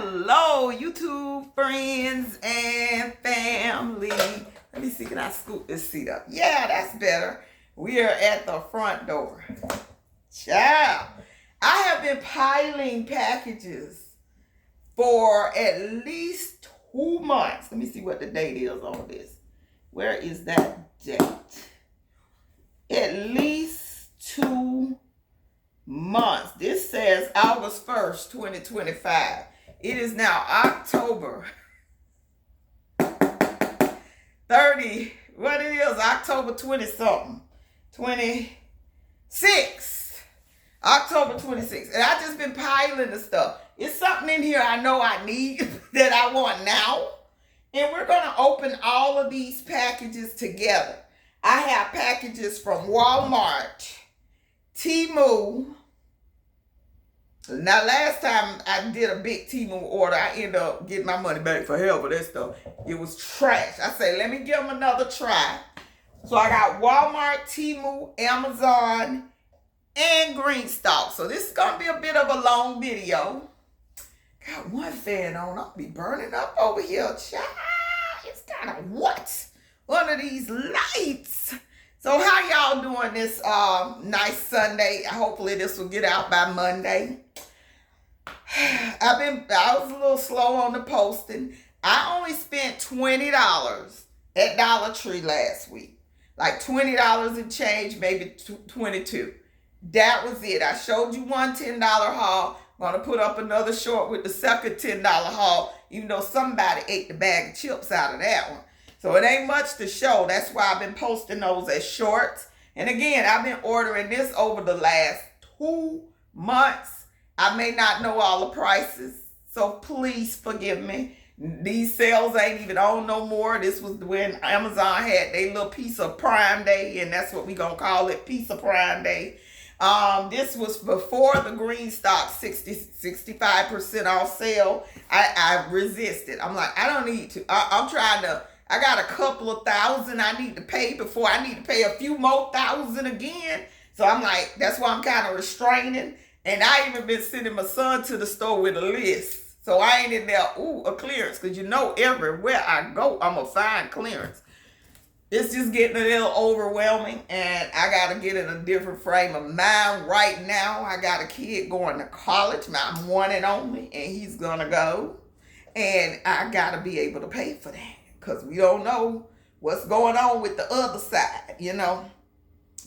Hello, YouTube friends and family. Let me see, can I scoop this seat up? Yeah, that's better. We are at the front door. Ciao. I have been piling packages for at least 2 months. Let me see what the date is on this. Where is that date? At least 2 months. This says August 1st, 2025. It is now October 30. What it is? October 20 something. 26. October 26th. And I just been piling the stuff. It's something in here I know I need that I want now. And we're going to open all of these packages together. I have packages from Walmart, Temu. Now, last time I did a big Temu order, I ended up getting my money back for hell for that stuff. It was trash. I said, let me give them another try. So I got Walmart, Temu, Amazon, and Greenstalk. So this is going to be a bit of a long video. Got one fan on. I'll be burning up over here. Child, it's kind of what? Under these lights. So how y'all doing this nice Sunday? Hopefully this will get out by Monday. I was a little slow on the posting. I only spent $20 at Dollar Tree last week. Like $20 and change, maybe $22. That was it. I showed you one $10 haul. I'm going to put up another short with the second $10 haul, even though somebody ate the bag of chips out of that one. So it ain't much to show. That's why I've been posting those as shorts. And again, I've been ordering this over the last 2 months. I may not know all the prices, so please forgive me. These sales ain't even on no more. This was when Amazon had their little piece of Prime Day, and that's what we gonna call it, piece of Prime Day. This was before the Greenstalk 65% off sale. I resisted. I'm like, I don't need to. I'm trying to. I got a couple of thousand I need to pay before I need to pay a few more thousand again. So I'm like, that's why I'm kind of restraining. And I even been sending my son to the store with a list. So I ain't in there, a clearance. Because you know everywhere I go, I'm going to find clearance. It's just getting a little overwhelming. And I got to get in a different frame of mind right now. I got a kid going to college, my one and only. And he's going to go. And I got to be able to pay for that. Because we don't know what's going on with the other side, you know.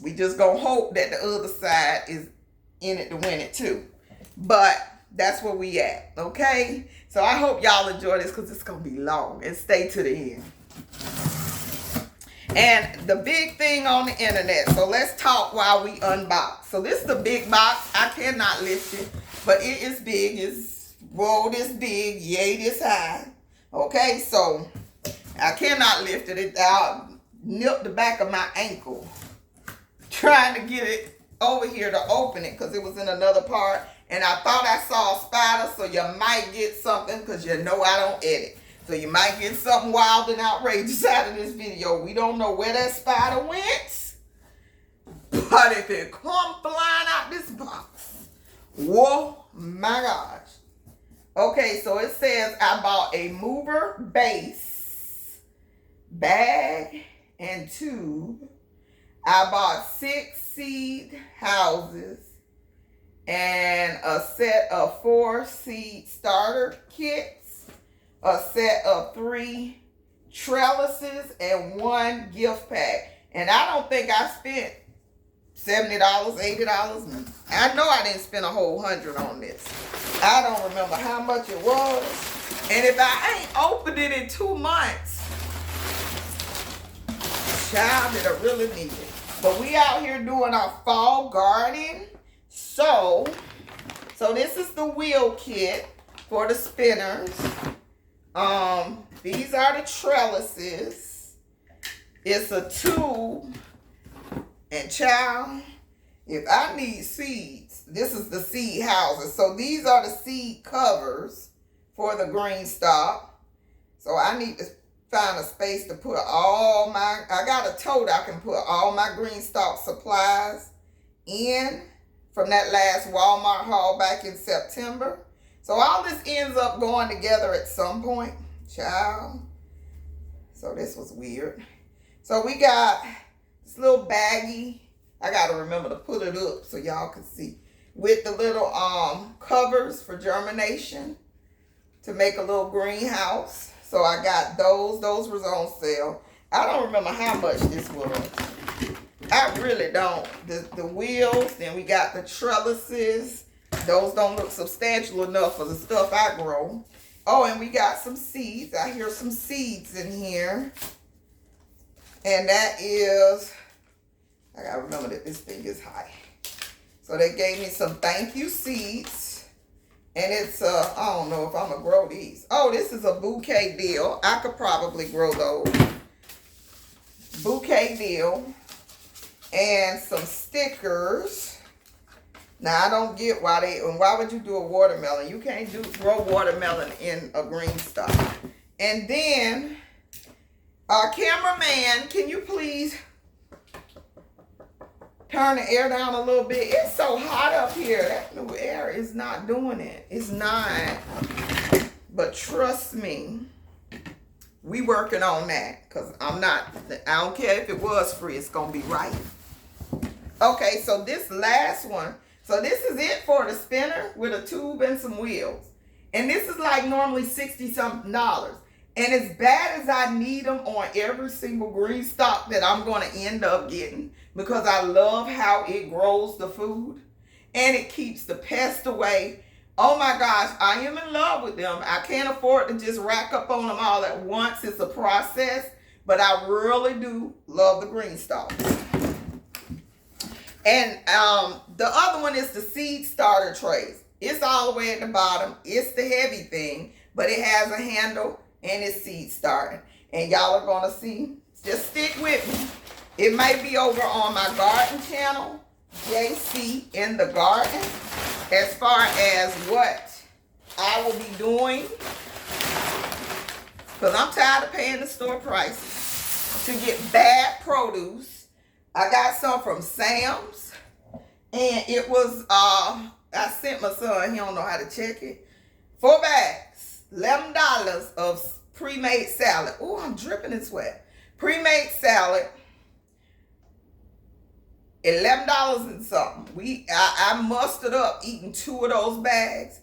We just going to hope that the other side is in it to win it too. But that's where we at, okay? So I hope y'all enjoy this because it's going to be long. And stay to the end. And the big thing on the internet. So let's talk while we unbox. So this is the big box. I cannot lift it. But it is big. It's, whoa, this big. Yay, this high. Okay, so I cannot lift it. I'll nip the back of my ankle trying to get it over here to open it because it was in another part. And I thought I saw a spider, so you might get something because you know I don't edit. So you might get something wild and outrageous out of this video. We don't know where that spider went. But if it come flying out this box, whoa, my gosh. Okay, so it says I bought a mover base, bag, and tube. I bought 6 seed houses and a set of 4 seed starter kits, a set of 3 trellises, and 1 gift pack. And I don't think I spent $70, $80. I know I didn't spend a whole $100 on this. I don't remember how much it was. And if I ain't opened it in 2 months, child, that I really need it. But we out here doing our fall garden. So this is the wheel kit for the spinners. These are the trellises. It's a tube. And child, if I need seeds, this is the seed houses. So these are the seed covers for the Greenstalk. So I need to find a space to put all my, I got a tote I can put all my Greenstalk supplies in from that last Walmart haul back in September. So all this ends up going together at some point, child. So this was weird. So we got this little baggie. I gotta remember to put it up so y'all can see. With the little covers for germination to make a little greenhouse. So I got those. Those was on sale. I don't remember how much this was. I really don't. The wheels, then we got the trellises. Those don't look substantial enough for the stuff I grow. Oh, and we got some seeds. I hear some seeds in here. And that is, I gotta remember that this thing is high. So they gave me some thank you seeds. And it's, I don't know if I'm gonna grow these. Oh, this is a bouquet deal. I could probably grow those. Bouquet deal. And some stickers. Now, I don't get why would you do a watermelon? You can't grow watermelon in a Greenstalk. And then, cameraman, can you please turn the air down a little bit? It's so hot up here. That new air is not doing it. It's not. But trust me, we working on that. Because I don't care if it was free. It's going to be right. Okay, so this last one. So this is it for the spinner with a tube and some wheels. And this is like normally $60-something. And as bad as I need them on every single Greenstalk that I'm going to end up getting, because I love how it grows the food and it keeps the pest away. Oh my gosh, I am in love with them. I can't afford to just rack up on them all at once. It's a process, but I really do love the Greenstalk. And the other one is the seed starter trays. It's all the way at the bottom. It's the heavy thing, but it has a handle and it's seed starting. And y'all are going to see. Just stick with me. It might be over on my garden channel, JC in the Garden, as far as what I will be doing. Because I'm tired of paying the store prices to get bad produce. I got some from Sam's, and it was, I sent my son, he don't know how to check it, 4 bags, $11 of pre-made salad. Oh, I'm dripping in sweat. Pre-made salad, $11 and something. I mustered up eating 2 of those bags.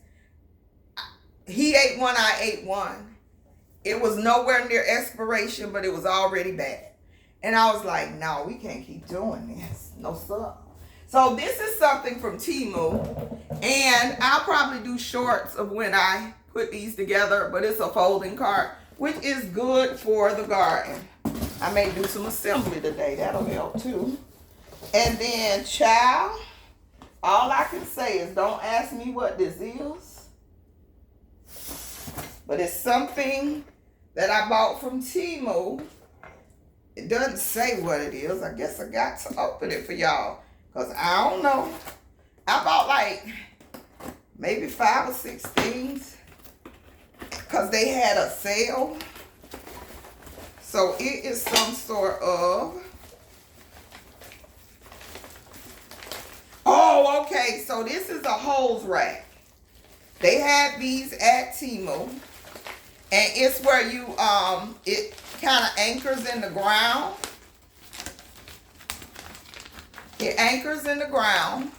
He ate one, I ate one. It was nowhere near expiration, but it was already bad. And I was like, no, we can't keep doing this. No, sir. So this is something from Temu. And I'll probably do shorts of when I put these together. But it's a folding cart, which is good for the garden. I may do some assembly today. That'll help too. And then, child, all I can say is don't ask me what this is. But it's something that I bought from Temu. It doesn't say what it is. I guess I got to open it for y'all. Because I don't know. I bought like maybe 5 or 6 things. Because they had a sale. So it is some sort of... Oh, okay. So this is a hose rack. They had these at Temu. And it's where you, it kind of anchors in the ground. It anchors in the ground.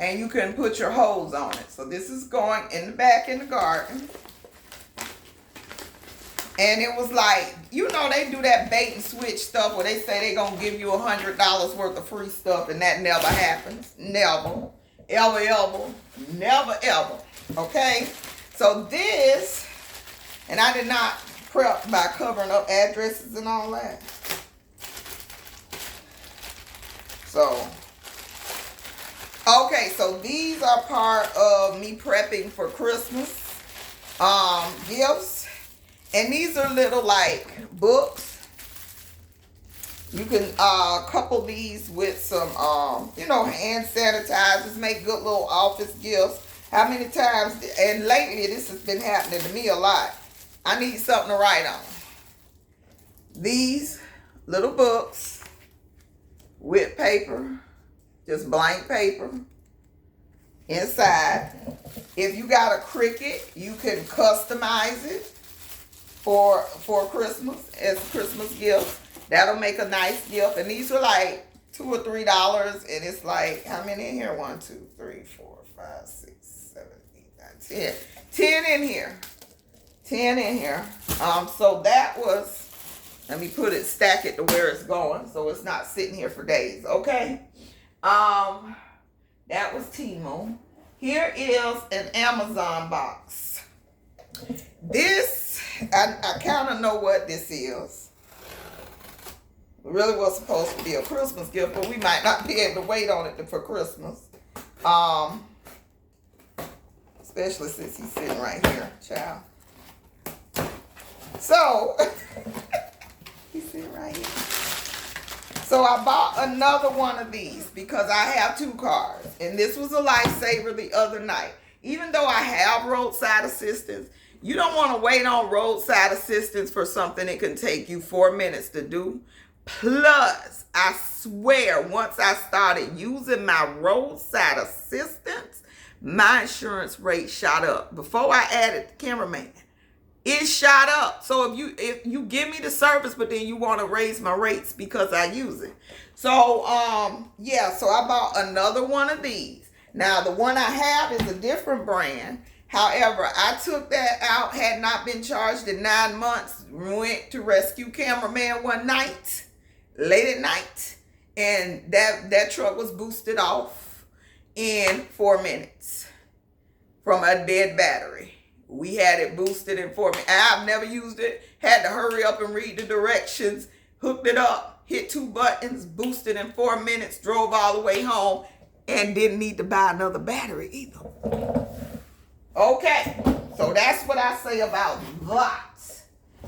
And you can put your hose on it. So this is going in the back in the garden. And it was like, you know, they do that bait and switch stuff where they say they're going to give you $100 worth of free stuff. And that never happens. Never. Ever. Never, ever. Okay? So this... And I did not prep by covering up addresses and all that. So, okay, so these are part of me prepping for Christmas gifts. And these are little like books. You can couple these with some, you know, hand sanitizers, make good little office gifts. How many times, and lately this has been happening to me a lot. I need something to write on. These little books with paper, just blank paper. inside. If you got a Cricut, you can customize it for Christmas as a Christmas gift. That'll make a nice gift. And these were like $2 or $3, and it's like, how many in here? 1, 2, 3, 4, 5, 6, 7, 8, 9, 10. 10 in here. 10 in here. So that was, let me put it, stack it to where it's going so it's not sitting here for days. Okay. That was Temu. Here is an Amazon box. This, I kind of know what this is. It really was supposed to be a Christmas gift, but we might not be able to wait on it for Christmas. Especially since he's sitting right here, child. So, he's sitting right here. So I bought another one of these because I have 2 cars. And this was a lifesaver the other night. Even though I have roadside assistance, you don't want to wait on roadside assistance for something that can take you 4 minutes to do. Plus, I swear, once I started using my roadside assistance, my insurance rate shot up. Before I added the cameraman, it shot up. So if you give me the service, but then you want to raise my rates because I use it. So yeah, so I bought another one of these. Now the one I have is a different brand. However, I took that out, had not been charged in 9 months, went to rescue cameraman one night, late at night, and that truck was boosted off in 4 minutes from a dead battery. We had it boosted in 4 minutes. I've never used it. Had to hurry up and read the directions. Hooked it up. Hit 2 buttons. Boosted in 4 minutes. Drove all the way home. And didn't need to buy another battery either. Okay. So that's what I say about that.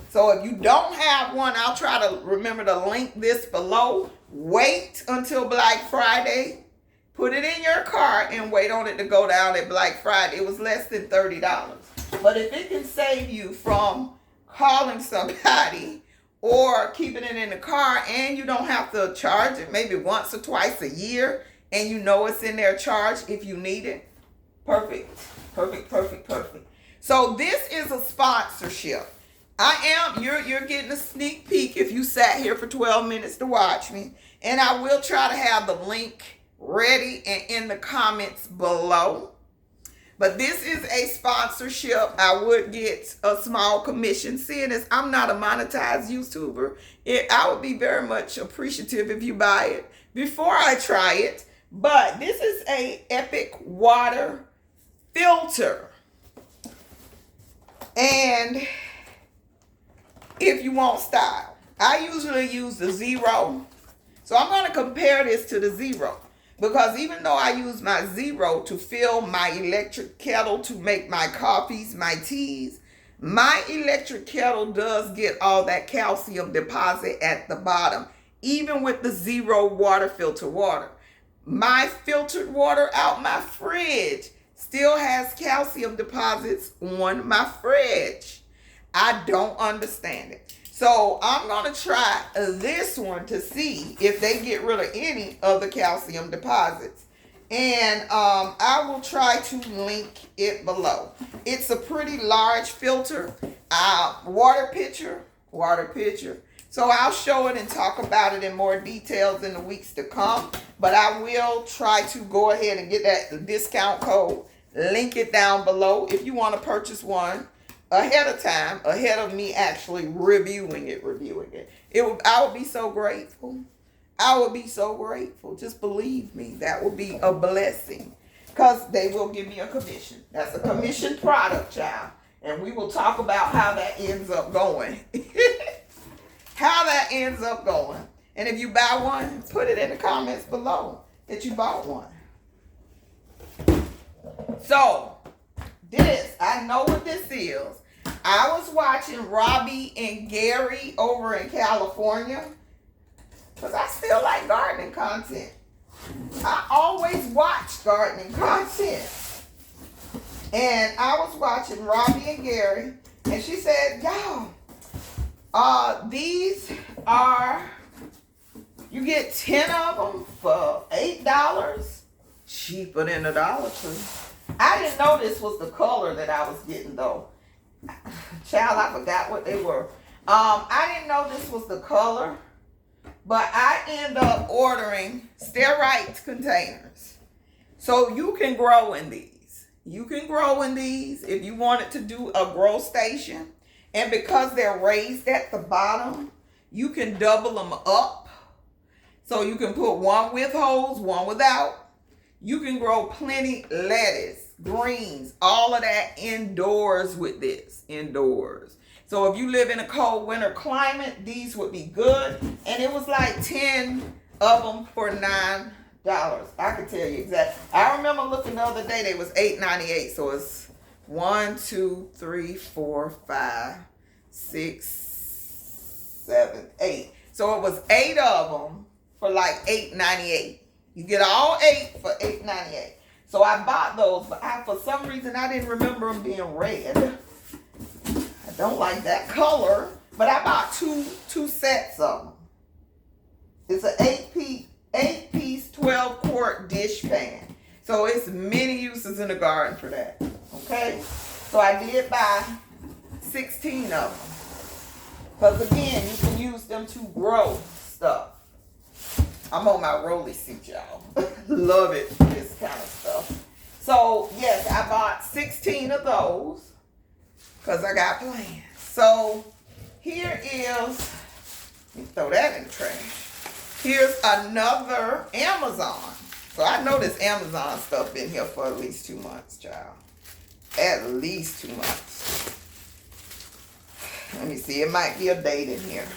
So if you don't have one, I'll try to remember to link this below. Wait until Black Friday. Put it in your cart and wait on it to go down at Black Friday. It was less than $30. But if it can save you from calling somebody or keeping it in the car, and you don't have to charge it maybe once or twice a year, and you know it's in there charged if you need it, perfect, perfect, perfect, perfect. So this is a sponsorship. You're getting a sneak peek if you sat here for 12 minutes to watch me. And I will try to have the link ready and in the comments below. But this is a sponsorship. I would get a small commission. Seeing as I'm not a monetized YouTuber, I would be very much appreciative if you buy it before I try it. But this is a Epic water filter. And if you want style, I usually use the Zero. So I'm going to compare this to the Zero. Because even though I use my Zero to fill my electric kettle to make my coffees, my teas, my electric kettle does get all that calcium deposit at the bottom, even with the Zero water filter water. My filtered water out my fridge still has calcium deposits on my fridge. I don't understand it. So I'm going to try this one to see if they get rid of any of the calcium deposits. And I will try to link it below. It's a pretty large filter. Water pitcher. So I'll show it and talk about it in more details in the weeks to come. But I will try to go ahead and get that discount code. Link it down below if you want to purchase one ahead of time, ahead of me actually reviewing it. I would be so grateful. I would be so grateful. Just believe me, that would be a blessing. Because they will give me a commission. That's a commission product, child. And we will talk about how that ends up going. How that ends up going. And if you buy one, put it in the comments below that you bought one. So, this, I know what this is. I was watching Robbie and Gary over in California because I still like gardening content. I always watch gardening content. And I was watching Robbie and Gary, and she said, y'all, these are, you get 10 of them for $8. cheaper than the Dollar Tree. I didn't know this was the color that I was getting though. Child, I forgot what they were. I didn't know this was the color, but I end up ordering steroid containers. So you can grow in these. You can grow in these if you wanted to do a grow station. And because they're raised at the bottom, you can double them up. So you can put one with holes, one without. You can grow plenty lettuce, greens, all of that indoors with this, indoors. So if you live in a cold winter climate, these would be good. And it was like 10 of them for $9. I can tell you exactly. I remember looking the other day, they was $8.98. So it's 1, 2, 3, 4, 5, 6, 7, 8. So it was 8 of them for like $8.98. You get all 8 for $8.98. So I bought those, but for some reason I didn't remember them being red. I don't like that color, but I bought two sets of them. It's an 8-piece 12-quart dish pan. So it's many uses in the garden for that. Okay? So I did buy 16 of them. Because again, you can use them to grow stuff. I'm on my rolly seat, y'all. Love it, this kind of stuff. So, yes, I bought 16 of those because I got plans. So, here is, let me throw that in the trash. Here's another Amazon. So, I know this Amazon stuff been here for at least 2 months, child. At least 2 months. Let me see. It might be a date in here.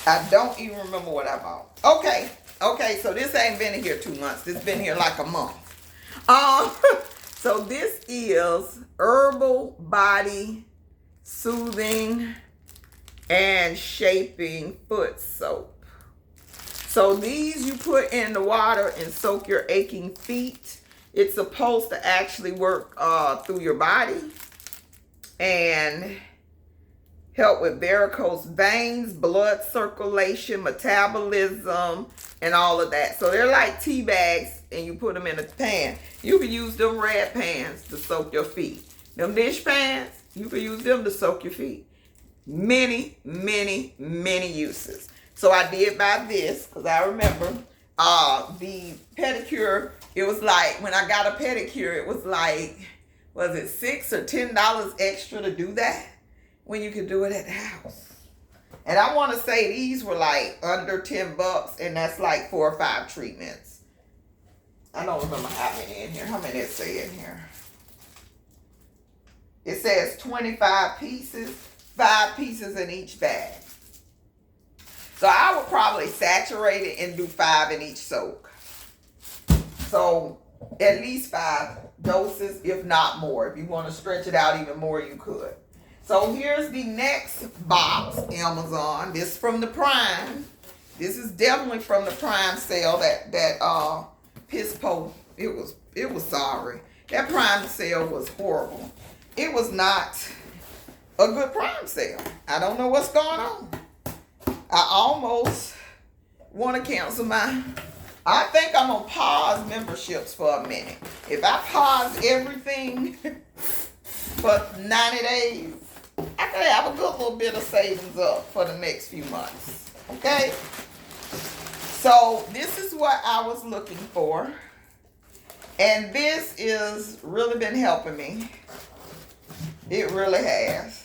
I don't even remember what I bought. Okay, so this ain't been in here 2 months. This been here like a month. So this is Herbal Body Soothing and Shaping Foot Soap. So these you put in the water and soak your aching feet. It's supposed to actually work through your body and help with varicose veins, blood circulation, metabolism, and all of that. So they're like tea bags, and you put them in a pan. You can use them red pans to soak your feet. Them dish pans, you can use them to soak your feet. Many, many, many uses. So I did buy this, because I remember the pedicure, it was like, when I got a pedicure, it was like, was it $6 or $10 extra to do that? When you could do it at the house. And I want to say these were like under $10, and that's like 4 or 5 treatments. I don't remember how many in here. How many it say in here? It says 25 pieces, 5 pieces in each bag. So I would probably saturate it and do 5 in each soak. So at least 5 doses, if not more. If you want to stretch it out even more, you could. So here's the next box, Amazon. This is from the Prime. This is definitely from the Prime sale that piss po. It was sorry. That Prime sale was horrible. It was not a good Prime sale. I don't know what's going on. I almost want to cancel I think I'm gonna pause memberships for a minute. If I pause everything for 90 days, I could have a good little bit of savings up for the next few months. Okay? So this is what I was looking for. And this has really been helping me. It really has.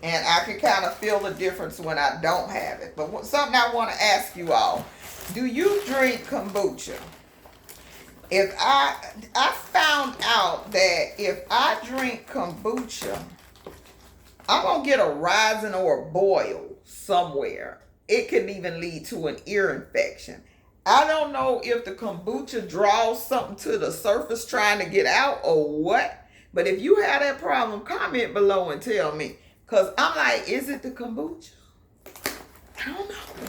And I can kind of feel the difference when I don't have it. But something I want to ask you all. Do you drink kombucha? If I found out that if I drink kombucha, I'm going to get a rising or a boil somewhere. It could even lead to an ear infection. I don't know if the kombucha draws something to the surface trying to get out or what. But if you have that problem, comment below and tell me. Because I'm like, is it the kombucha? I don't know.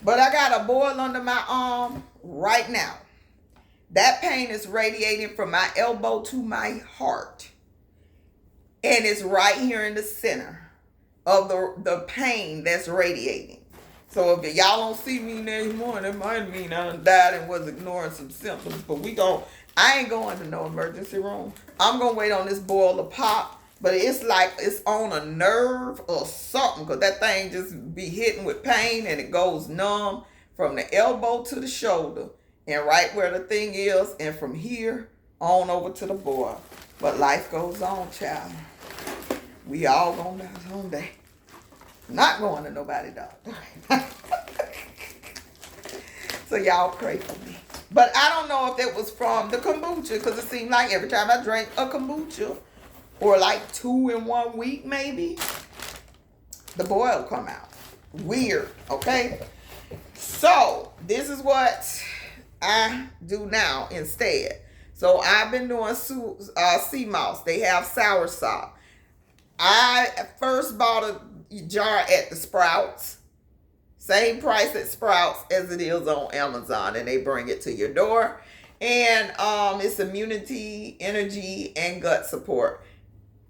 But I got a boil under my arm right now. That pain is radiating from my elbow to my heart. And it's right here in the center of the pain that's radiating. So if y'all don't see me next morning, it might mean I done died and was ignoring some symptoms. But I ain't going to no emergency room. I'm going to wait on this boil to pop. But it's like it's on a nerve or something. Because that thing just be hitting with pain and it goes numb from the elbow to the shoulder. And right where the thing is. And from here on over to the boil. But life goes on, child. We all gonna die someday. Not going to nobody doctor. So y'all pray for me. But I don't know if it was from the kombucha, because it seemed like every time I drank a kombucha, or like 2 in 1 week maybe, the boil come out. Weird, okay? So this is what I do now instead. So I've been doing sea moss. They have soursop. I first bought a jar at the Sprouts. Same price at Sprouts as it is on Amazon. And they bring it to your door. And it's immunity, energy, and gut support.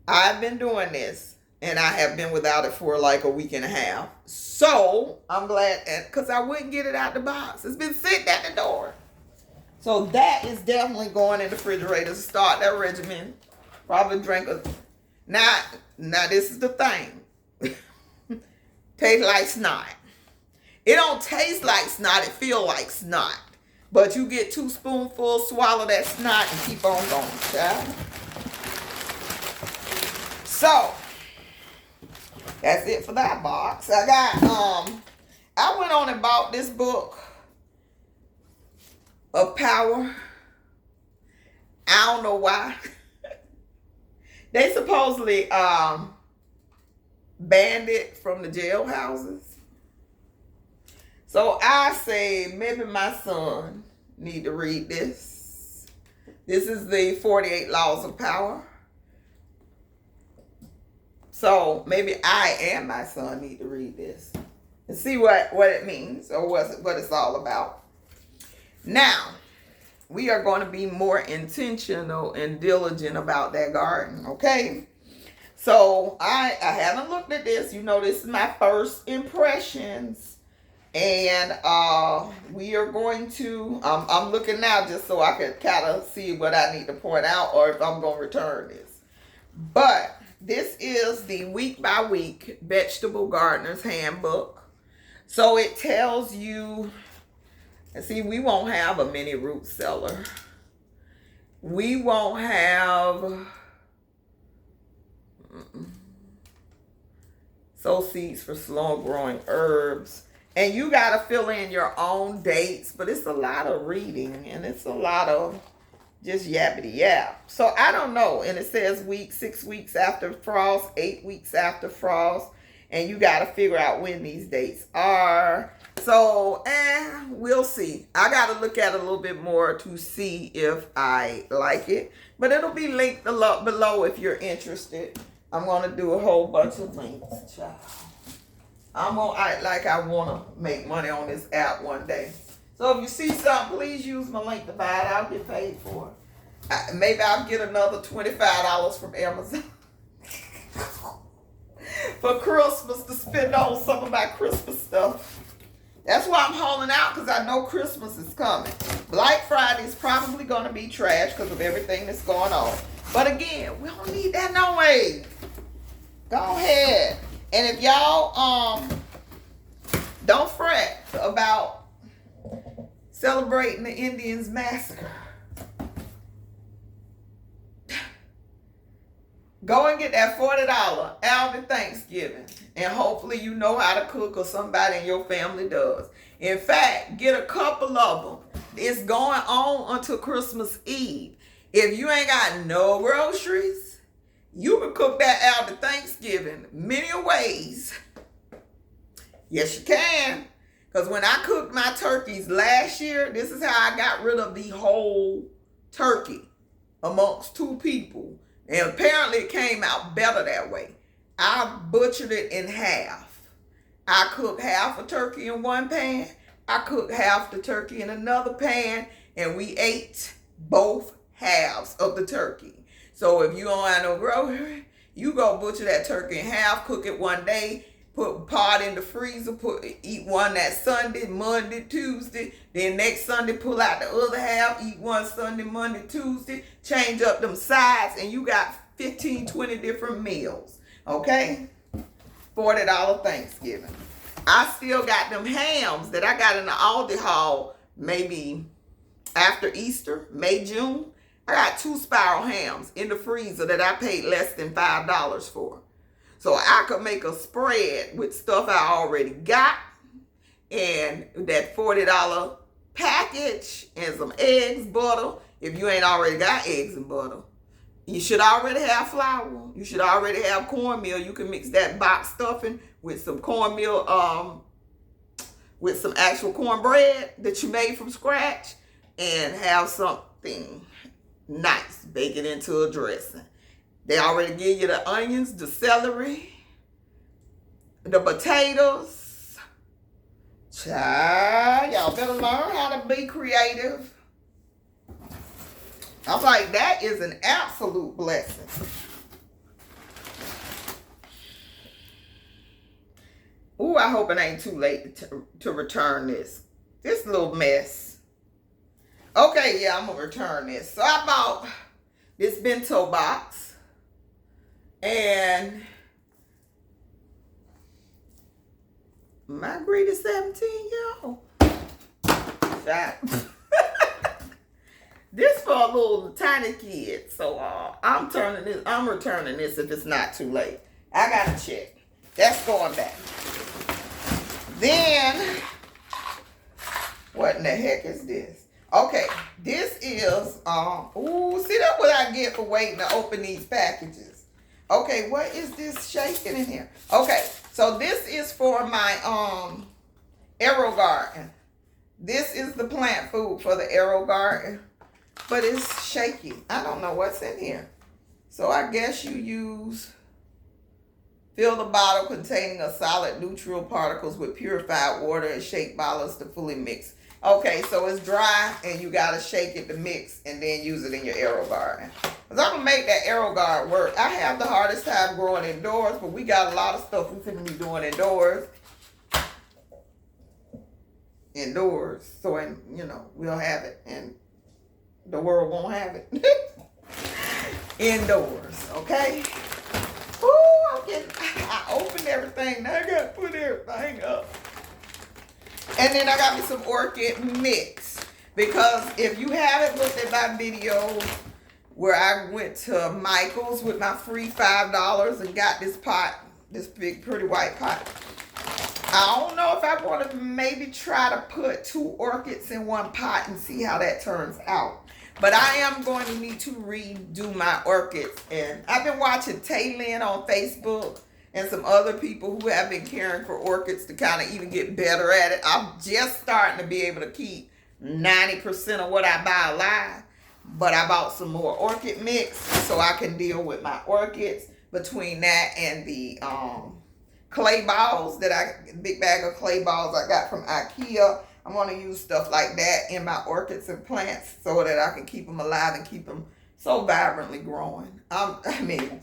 I've been doing this. And I have been without it for like a week and a half. So I'm glad, because I wouldn't get it out the box. It's been sitting at the door. So that is definitely going in the refrigerator to start that regimen. Probably drink a... Now this is the thing. Tastes like snot. It don't taste like snot. It feel like snot. But you get 2 spoonfuls, swallow that snot, and keep on going, child. So, that's it for that box. I went on and bought this book of power. I don't know why. They supposedly banned it from the jailhouses. So I say maybe my son need to read this. This is the 48 Laws of Power. So maybe I and my son need to read this and see what it means or what it's all about. Now, we are going to be more intentional and diligent about that garden, okay? So I haven't looked at this. You know, this is my first impressions. And we are going to, I'm looking now just so I can kind of see what I need to point out or if I'm going to return this. But this is the week by week Vegetable Gardener's Handbook. So it tells you, and see, we won't have a mini root cellar. We won't have sow seeds for slow growing herbs. And you got to fill in your own dates, but it's a lot of reading and it's a lot of just yappity yap. So I don't know. And it says 6 weeks after frost, 8 weeks after frost. And you got to figure out when these dates are. So, we'll see. I got to look at it a little bit more to see if I like it. But it'll be linked below if you're interested. I'm going to do a whole bunch of links, child. I'm going to act like I want to make money on this app one day. So if you see something, please use my link to buy it. I'll get paid for it. Maybe I'll get another $25 from Amazon. For Christmas to spend on some of my Christmas stuff. That's why I'm holding out, because I know Christmas is coming. Black Friday is probably going to be trash because of everything that's going on. But again, we don't need that no way. Go ahead. And if y'all don't fret about celebrating the Indians massacre, go and get that $40 Aldi Thanksgiving. And hopefully you know how to cook or somebody in your family does. In fact, get a couple of them. It's going on until Christmas Eve. If you ain't got no groceries, you can cook that Aldi Thanksgiving many ways. Yes, you can. Because when I cooked my turkeys last year, this is how I got rid of the whole turkey amongst 2 people. And apparently it came out better that way. I butchered it in half. I cooked half a turkey in one pan. I cooked half the turkey in another pan. And we ate both halves of the turkey. So if you don't have no grocery, you go butcher that turkey in half, cook it one day, put part in the freezer, eat one that Sunday, Monday, Tuesday. Then next Sunday, pull out the other half, eat one Sunday, Monday, Tuesday. Change up them sides, and you got 15, 20 different meals. Okay? $40 Thanksgiving. I still got them hams that I got in the Aldi haul maybe after Easter, May, June. I got 2 spiral hams in the freezer that I paid less than $5 for. So I could make a spread with stuff I already got and that $40 package and some eggs, butter. If you ain't already got eggs and butter, you should already have flour. You should already have cornmeal. You can mix that box stuffing with some cornmeal, with some actual cornbread that you made from scratch and have something nice. Bake it into a dressing. They already give you the onions, the celery, the potatoes. Child, y'all better learn how to be creative. I'm like, that is an absolute blessing. Ooh, I hope it ain't too late to return this. This little mess. Okay, yeah, I'm going to return this. So I bought this bento box. And my greed is 17, y'all. This for a little tiny kid. So I'm returning this if it's not too late. I got to check. That's going back. Then, what in the heck is this? Okay, this is, see, that's what I get for waiting to open these packages. Okay, what is this shaking in here? Okay, so this is for my arrow garden. This is the plant food for the arrow garden, but it's shaky. I don't know what's in here. So I guess you fill the bottle containing a solid neutral particles with purified water and shake bottles to fully mix. Okay, so it's dry and you gotta shake it to mix and then use it in your arrow garden. Because I'm gonna make that arrow garden work. I have the hardest time growing indoors, but we got a lot of stuff we're gonna be doing indoors. So, we'll have it and the world won't have it. Indoors, okay? Ooh, I opened everything. Now I gotta put everything up. And then I got me some orchid mix. Because if you haven't looked at my video where I went to Michael's with my free $5 and got this pot, this big pretty white pot. I don't know if I want to maybe try to put 2 orchids in one pot and see how that turns out. But I am going to need to redo my orchids. And I've been watching Taylin on Facebook and some other people who have been caring for orchids to kind of even get better at it. I'm just starting to be able to keep 90% of what I buy alive. But I bought some more orchid mix so I can deal with my orchids. Between that and the clay balls big bag of clay balls I got from IKEA. I'm going to use stuff like that in my orchids and plants so that I can keep them alive and keep them so vibrantly growing.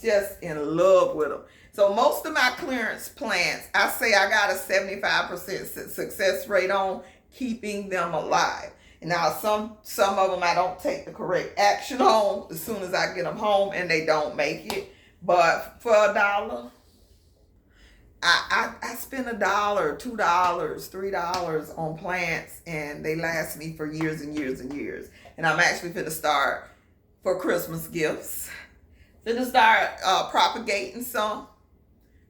Just in love with them. So most of my clearance plants, I say I got a 75% success rate on keeping them alive. And now some of them I don't take the correct action on as soon as I get them home and they don't make it. But for $1, I spend $1, $2, $3 on plants and they last me for years and years and years. And I'm actually finna start for Christmas gifts. Finna start propagating some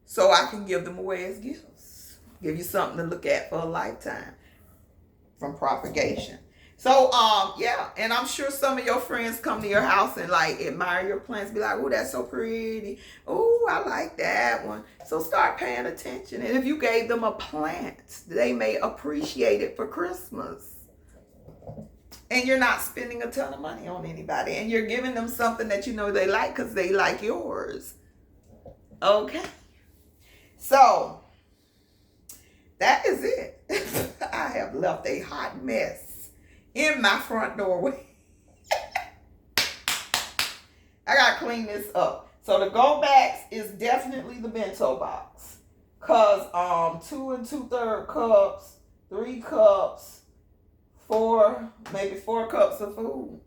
so I can give them away as gifts. Give you something to look at for a lifetime from propagation. So, yeah, and I'm sure some of your friends come to your house and like admire your plants, be like, oh, that's so pretty. Oh, I like that one. So start paying attention. And if you gave them a plant, they may appreciate it for Christmas. And you're not spending a ton of money on anybody. And you're giving them something that you know they like because they like yours. Okay. So, that is it. I have left a hot mess in my front doorway. I gotta clean this up. So the go backs is definitely the bento box. Cause 2 2/3 cups, 3 cups, 4, maybe 4 cups of food.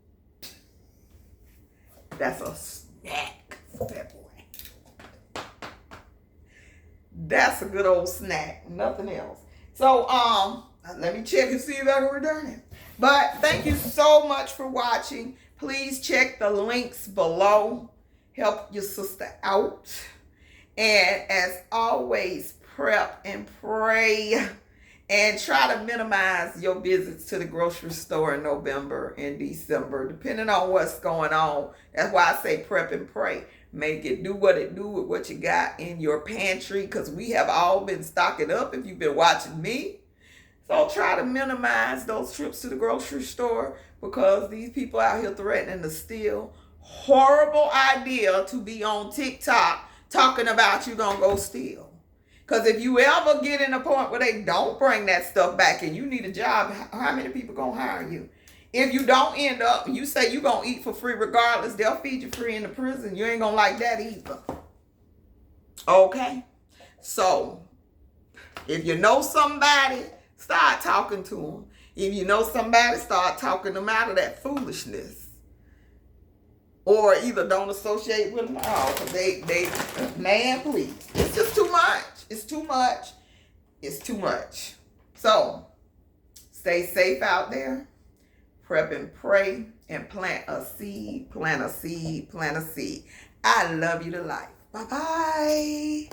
That's a snack for that boy. That's a good old snack. Nothing else. So let me check and see if I can return it. But thank you so much for watching. Please check the links below. Help your sister out. And as always, prep and pray. And try to minimize your visits to the grocery store in November and December, depending on what's going on. That's why I say prep and pray. Make it do what it do with what you got in your pantry, because we have all been stocking up if you've been watching me. So try to minimize those trips to the grocery store, because these people out here threatening to steal. Horrible idea to be on TikTok talking about you gonna go steal. Because if you ever get in a point where they don't bring that stuff back and you need a job, how many people gonna hire you? If you don't end up, you say you gonna eat for free regardless, they'll feed you free in the prison. You ain't gonna like that either. Okay? So, if you know somebody, start talking to them. If you know somebody, start talking them out of that foolishness. Or either don't associate with them at all, because they, man, please. It's just too much. It's too much. It's too much. So, stay safe out there. Prep and pray and plant a seed, plant a seed, plant a seed. I love you to life. Bye-bye.